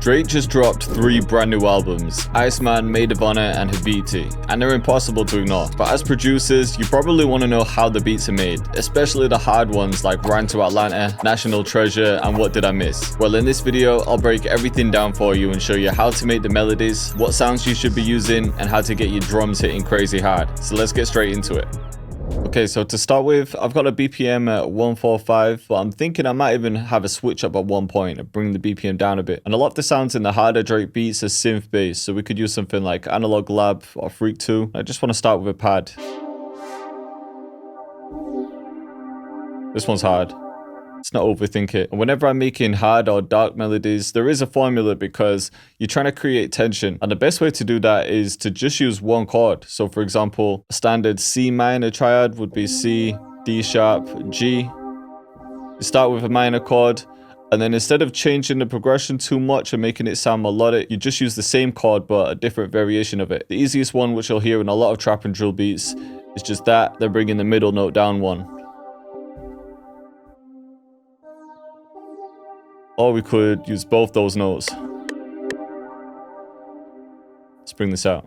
Drake just dropped 3 brand new albums, Iceman, Maid of Honor, and Habiti, and they're impossible to ignore. But as producers, you probably want to know how the beats are made, especially the hard ones like Run to Atlanta, National Treasure, and What Did I Miss? Well, in this video, I'll break everything down for you and show you how to make the melodies, what sounds you should be using, and how to get your drums hitting crazy hard. So let's get straight into it. Okay, so to start with, I've got a BPM at 145, but I'm thinking I might even have a switch up at one point and bring the BPM down a bit. And a lot of the sounds in the harder Drake beats are synth based, so we could use something like Analog Lab or Freak 2. I just want to start with a pad. This one's hard. Let's not overthink it. And whenever I'm making hard or dark melodies, there is a formula because you're trying to create tension. And the best way to do that is to just use one chord. So for example, a standard C minor triad would be C, D sharp, G. You start with a minor chord, and then instead of changing the progression too much and making it sound melodic, you just use the same chord but a different variation of it. The easiest one, which you'll hear in a lot of trap and drill beats, is just that, then bringing the middle note down one. Or we could use both those notes. Let's bring this out.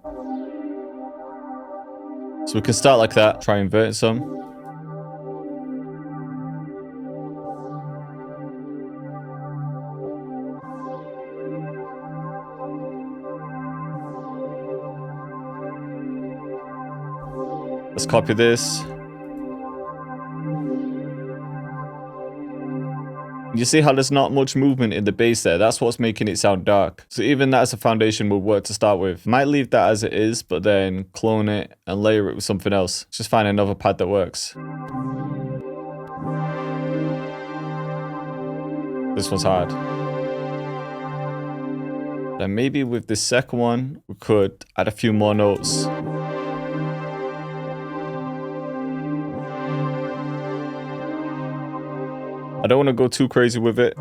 So we can start like that, try inverting some. Let's copy this. You see how there's not much movement in the bass there? That's what's making it sound dark. So even that as a foundation would work to start with. Might leave that as it is, but then clone it and layer it with something else. Just find another pad that works. This one's hard. Then maybe with this second one, we could add a few more notes. I don't want to go too crazy with it.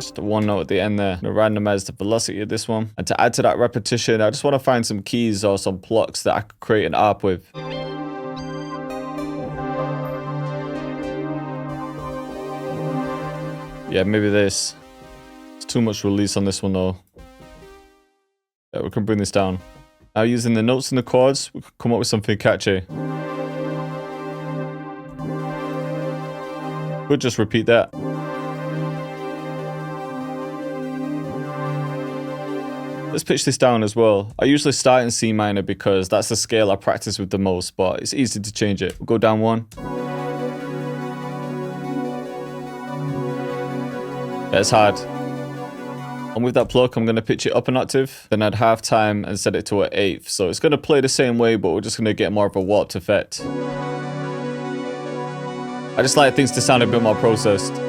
Just one note at the end there. I'm going to randomize the velocity of this one. And to add to that repetition, I just want to find some keys or some plucks that I could create an ARP with. Yeah, maybe this. It's too much release on this one though. Yeah, we can bring this down. Now using the notes and the chords, we can come up with something catchy. We'll just repeat that. Let's pitch this down as well. I usually start in C minor because that's the scale I practice with the most, but it's easy to change it. We'll go down one. Yeah, it's hard. And with that pluck, I'm going to pitch it up an octave, then add half time and set it to an eighth. So it's going to play the same way, but we're just going to get more of a warped effect. I just like things to sound a bit more processed. I'm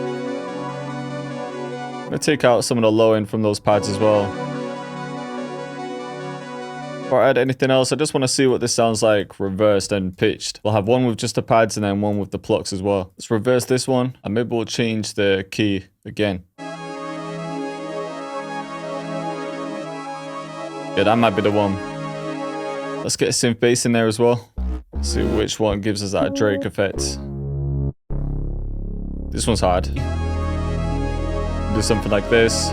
going to take out some of the low end from those pads as well. Before I add anything else, I just want to see what this sounds like reversed and pitched. We'll have one with just the pads and then one with the plucks as well. Let's reverse this one and maybe we'll change the key again. Yeah, that might be the one. Let's get a synth bass in there as well. See which one gives us that Drake effect. This one's hard. Do something like this.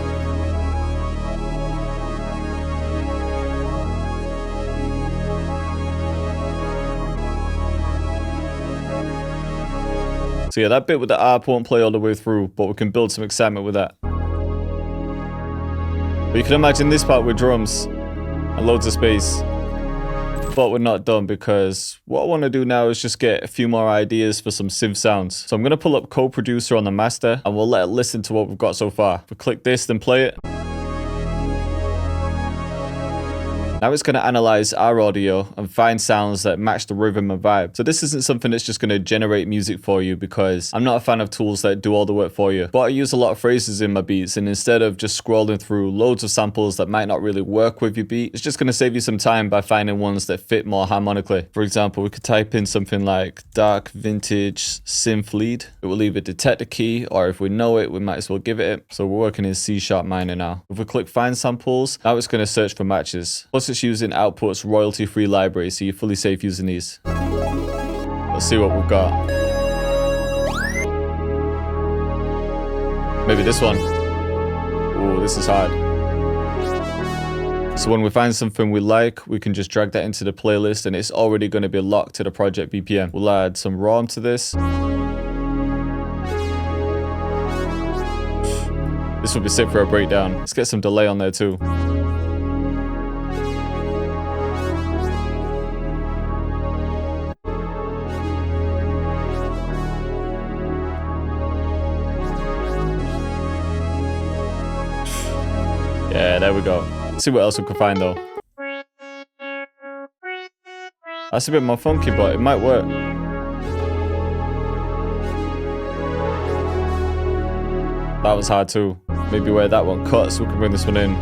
So yeah, that bit with the ARP won't play all the way through, but we can build some excitement with that. But you can imagine this part with drums and loads of space. But we're not done because what I want to do now is just get a few more ideas for some synth sounds. So I'm going to pull up co-producer on the master and we'll let it listen to what we've got so far. If we click this, then play it. Now it's going to analyze our audio and find sounds that match the rhythm and vibe. So this isn't something that's just going to generate music for you because I'm not a fan of tools that do all the work for you. But I use a lot of phrases in my beats, and instead of just scrolling through loads of samples that might not really work with your beat, it's just going to save you some time by finding ones that fit more harmonically. For example, we could type in something like dark vintage synth lead. It will either detect a key, or if we know it, we might as well give it. So we're working in C sharp minor now. If we click find samples, now it's going to search for matches. Plus it's using Output's royalty-free library, so you're fully safe using these. Let's see what we've got. Maybe this one. Ooh, this is hard. So when we find something we like, we can just drag that into the playlist and it's already going to be locked to the project BPM. We'll add some ROM to this. This would be sick for a breakdown. Let's get some delay on there too. Yeah, there we go. Let's see what else we can find though. That's a bit more funky, but it might work. That was hard too. Maybe where that one cuts, we can bring this one in.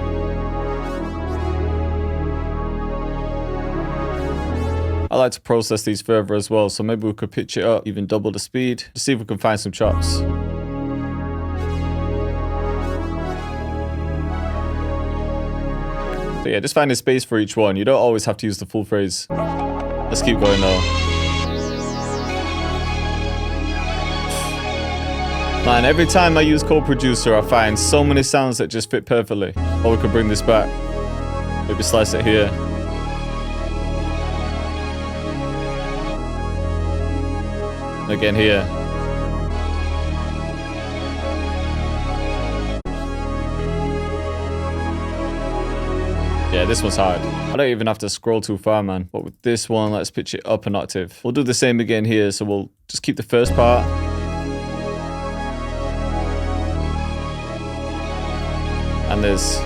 I like to process these further as well, so maybe we could pitch it up, even double the speed, to see if we can find some chops. So yeah, just find a space for each one. You don't always have to use the full phrase. Let's keep going though. Man, every time I use Code Producer, I find so many sounds that just fit perfectly. Or we could bring this back. Maybe slice it here. And again here. Yeah, this one's hard. I don't even have to scroll too far, man. But with this one, let's pitch it up an octave. We'll do the same again here, so we'll just keep the first part. And there's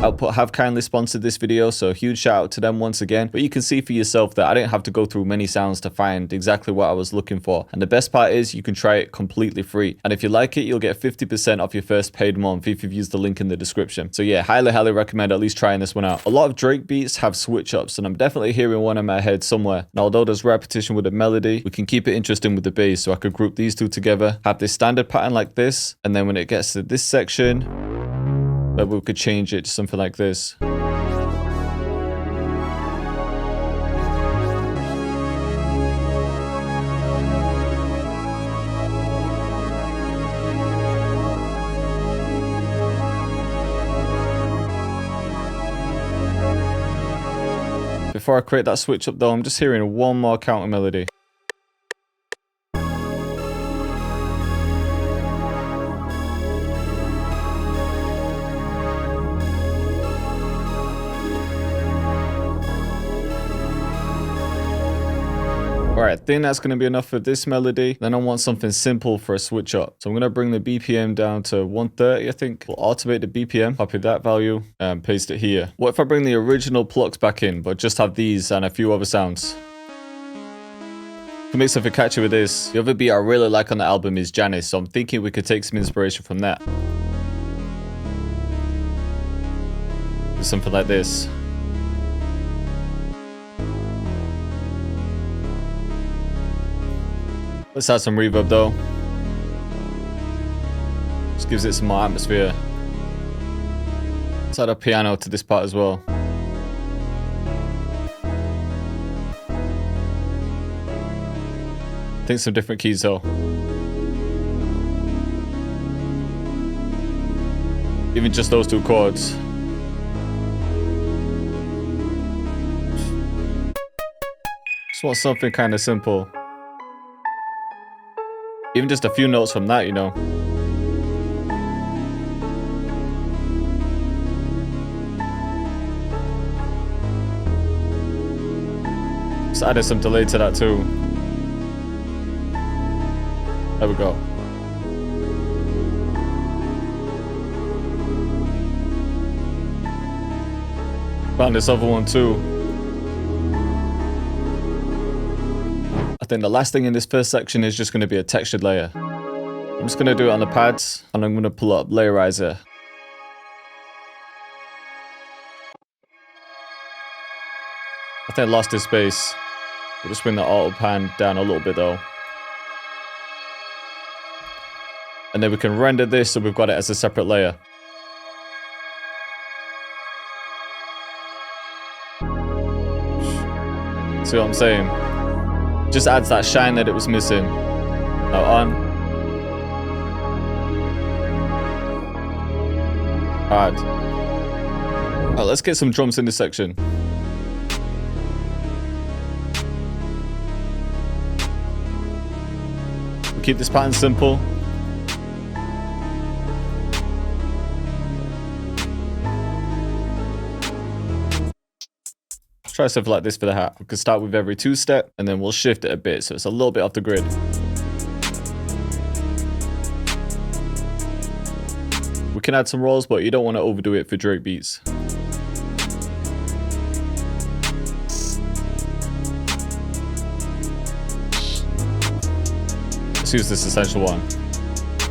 Output have kindly sponsored this video, so huge shout out to them once again. But you can see for yourself that I didn't have to go through many sounds to find exactly what I was looking for. And the best part is you can try it completely free. And if you like it, you'll get 50% off your first paid month if you've used the link in the description. So yeah, highly recommend at least trying this one out. A lot of Drake beats have switch ups, and I'm definitely hearing one in my head somewhere. And although there's repetition with the melody, we can keep it interesting with the bass. So I could group these two together, have this standard pattern like this, and then when it gets to this section, maybe we could change it to something like this. Before I create that switch up though, I'm just hearing one more counter melody. Alright, I think that's going to be enough for this melody. Then I want something simple for a switch up. So I'm going to bring the BPM down to 130, I think. We'll automate the BPM, copy that value, and paste it here. What if I bring the original plucks back in, but just have these and a few other sounds? To make something catchy with this, the other beat I really like on the album is Janice, so I'm thinking we could take some inspiration from that. Do something like this. Let's add some reverb though. Just gives it some more atmosphere. Let's add a piano to this part as well. I think some different keys though. Even just those two chords. Just want something kind of simple. Even just a few notes from that, you know. Just added some delay to that too. There we go. Found this other one too. I think the last thing in this first section is just going to be a textured layer. I'm just going to do it on the pads, and I'm going to pull up Layerizer. I think I lost his space. We'll just bring the auto pan down a little bit though. And then we can render this so we've got it as a separate layer. See what I'm saying? Just adds that shine that it was missing. Now on. hard. Alright, let's get some drums in this section. We'll keep this pattern simple. Let's try something like this for the hat. We can start with every 2-step and then we'll shift it a bit so it's a little bit off the grid. We can add some rolls, but you don't want to overdo it for Drake beats. Let's use this essential one.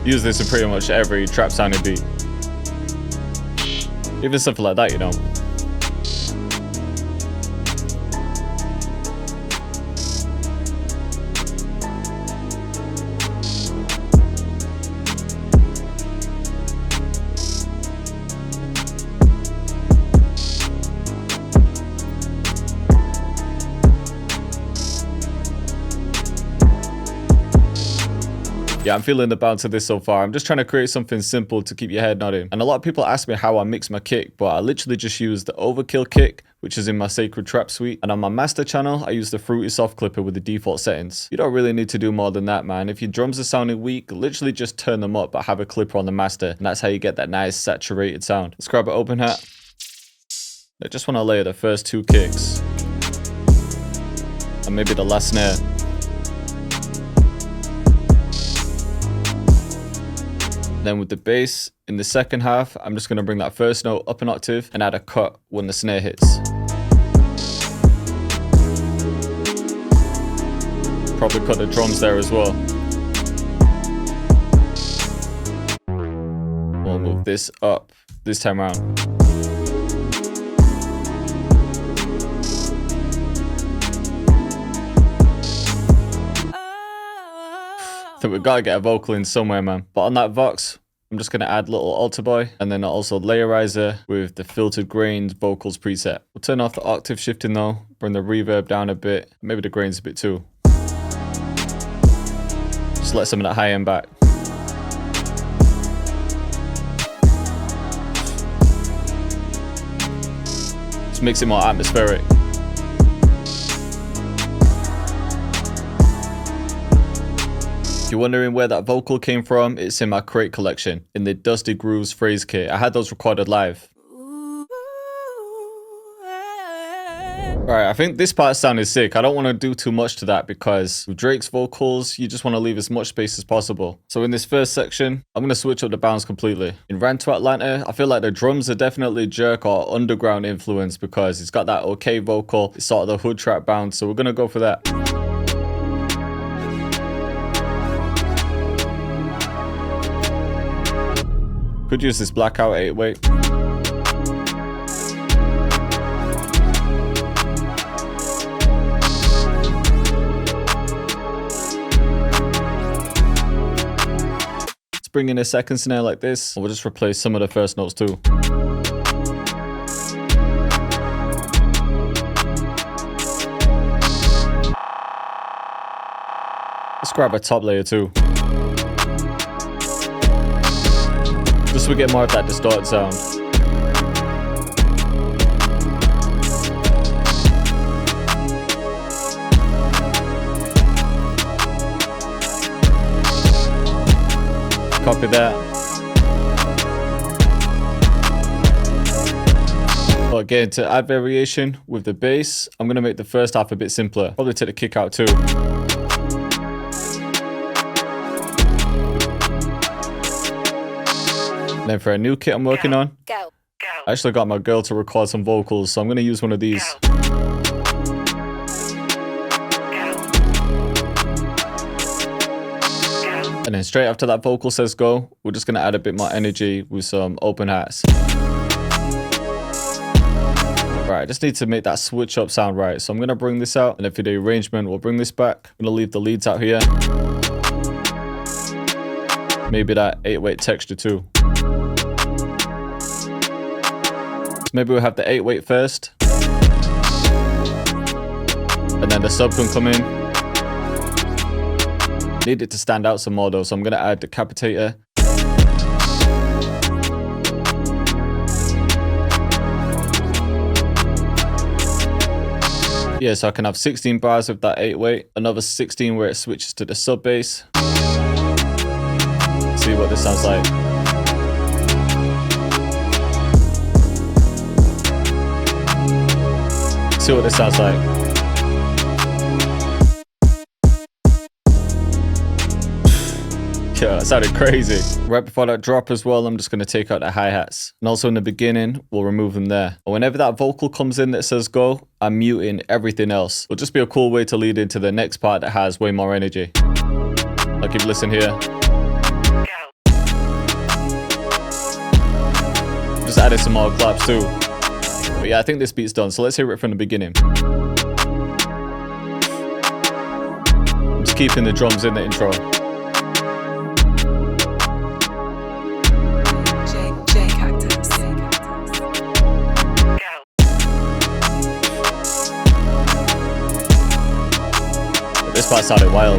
Use this in pretty much every trap sounding beat. Even something like that, you know. Yeah, I'm feeling the bounce of this so far. I'm just trying to create something simple to keep your head nodding. And a lot of people ask me how I mix my kick, but I literally just use the overkill kick, which is in my sacred trap suite. And on my master channel, I use the fruity soft clipper with the default settings. You don't really need to do more than that, man. If your drums are sounding weak, literally just turn them up, but have a clipper on the master. And that's how you get that nice saturated sound. Let's grab an open hat. I just want to layer the first 2 kicks. And maybe the last snare. Then with the bass, in the second half, I'm just going to bring that first note up an octave and add a cut when the snare hits. Probably cut the drums there as well. We'll move this up this time around. I think we've got to get a vocal in somewhere, man. But on that Vox, I'm just going to add little alter boy and then also layerizer with the filtered grains vocals preset. We'll turn off the octave shifting though, bring the reverb down a bit, maybe the grains a bit too. Just let some of that high end back. Just makes it more atmospheric. If you're wondering where that vocal came from, it's in my crate collection, in the Dusty Grooves phrase kit. I had those recorded live. Alright, I think this part sounded sick. I don't want to do too much to that because with Drake's vocals, you just want to leave as much space as possible. So in this first section, I'm going to switch up the bounce completely. In Ran to Atlanta, I feel like the drums are definitely jerk or underground influence because it's got that okay vocal, it's sort of the hood trap bounce, so we're going to go for that. Could use this blackout 8-weight. Let's bring in a second snare like this. We'll just replace some of the first notes too. Let's grab a top layer too. Just so we get more of that distorted sound. Copy that. Well, again, to add variation with the bass, I'm going to make the first half a bit simpler. Probably take the kick out too. And then for a new kit I'm working on, I actually got my girl to record some vocals, so I'm going to use one of these. And then straight after that vocal says go, we're just going to add a bit more energy with some open hats. Right, I just need to make that switch up sound right. So I'm going to bring this out, and then for the arrangement, we'll bring this back. I'm going to leave the leads out here. Maybe that 8-weight texture too. Maybe we'll have the 8-weight first. And then the sub can come in. Need it to stand out some more though, so I'm going to add the capitator. Yeah, so I can have 16 bars with that 8-weight, another 16 where it switches to the sub bass. See what this sounds like. See what this sounds like. Yeah, that sounded crazy. Right before that drop as well, I'm just going to take out the hi-hats. And also in the beginning, we'll remove them there. And whenever that vocal comes in that says go, I'm muting everything else. It'll just be a cool way to lead into the next part that has way more energy. Like if you listen here. Just added some more claps too. But yeah, I think this beat's done. So let's hear it from the beginning. I'm just keeping the drums in the intro. Cactus. This part sounded wild.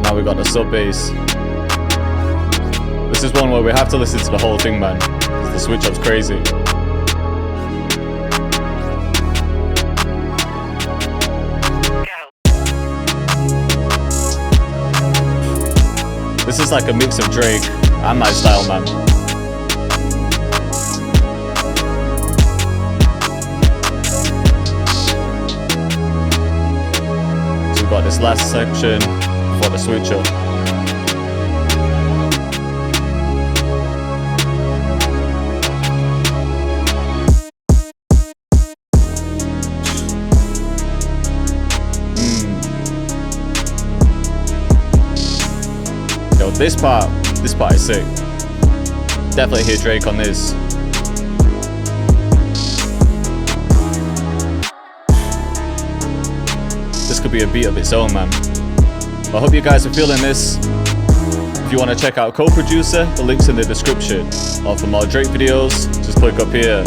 Now we got the sub bass. This is one where we have to listen to the whole thing, man. The switch up's crazy. This is like a mix of Drake and my style, man. So we've got this last section before the switch up. Yo, this part is sick. Definitely hear Drake on this. This could be a beat of its own, man. I hope you guys are feeling this. If you want to check out Co-Producer, the link's in the description. Or for more Drake videos, just click up here.